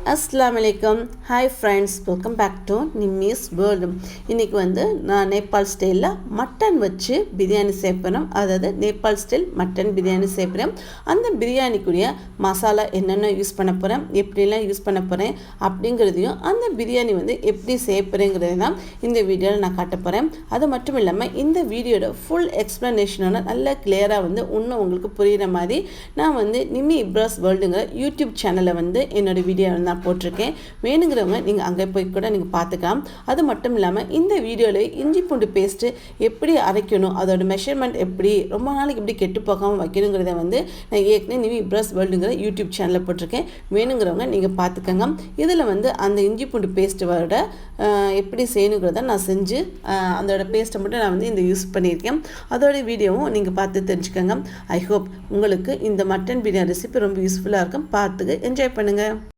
Assalamualaikum. Hi friends, welcome back to Nimmy's World. இன்னைக்கு நான் நேபாள் ஸ்டைலில் மட்டன் வச்சு பிரியாணி செய்யப்போகிறேன். அதாவது நேபாள் ஸ்டைல் மட்டன் பிரியாணி செய்யப்போகிறேன். அந்த பிரியாணிக்குரிய மசாலா என்னென்ன யூஸ் பண்ண போகிறேன், எப்படிலாம் யூஸ் பண்ண போகிறேன் அப்படிங்கிறதையும் அந்த பிரியாணி எப்படி செய்ய போகிறேங்கிறத தான் இந்த வீடியோவில் நான் காட்ட போகிறேன். அது மட்டும் இல்லாமல் இந்த வீடியோட ஃபுல் எக்ஸ்ப்ளனேஷனோட நல்ல கிளியராக இன்னும் உங்களுக்கு புரிகிற மாதிரி நான் நிம்மி இப்ராஸ் வேர்ல்டுங்கிற யூடியூப் சேனலில் என்னோட வீடியோ நான் போட்டிருக்கேன். வேணுங்கிறவங்க நீங்கள் அங்கே போய் கூட நீங்கள் பார்த்துக்கலாம். அது மட்டும் இல்லாமல் இந்த வீடியோவில் இஞ்சி பூண்டு பேஸ்ட்டு எப்படி அரைக்கணும், அதோட மெஷர்மெண்ட் எப்படி ரொம்ப நாளைக்கு எப்படி கெட்டு போகாமல் வைக்கணுங்கிறத நான் ஏற்கனவே நிவி இப்ராஸ் வேர்ல்டுங்கிற யூடியூப் சேனலில் போட்டிருக்கேன். வேணுங்கிறவங்க நீங்கள் பார்த்துக்கங்க. இதில் அந்த இஞ்சி பூண்டு பேஸ்ட்டோட எப்படி செய்யணுங்கிறத நான் செஞ்சு அதோட பேஸ்ட்டை மட்டும் நான் இந்த யூஸ் பண்ணியிருக்கேன். அதோட வீடியோவும் நீங்கள் பார்த்து தெரிஞ்சுக்கோங்க. ஐ ஹோப் உங்களுக்கு இந்த மட்டன் பிரியாணி ரெசிபி ரொம்ப யூஸ்ஃபுல்லாக இருக்கும். பார்த்துக்கு என்ஜாய் பண்ணுங்கள்.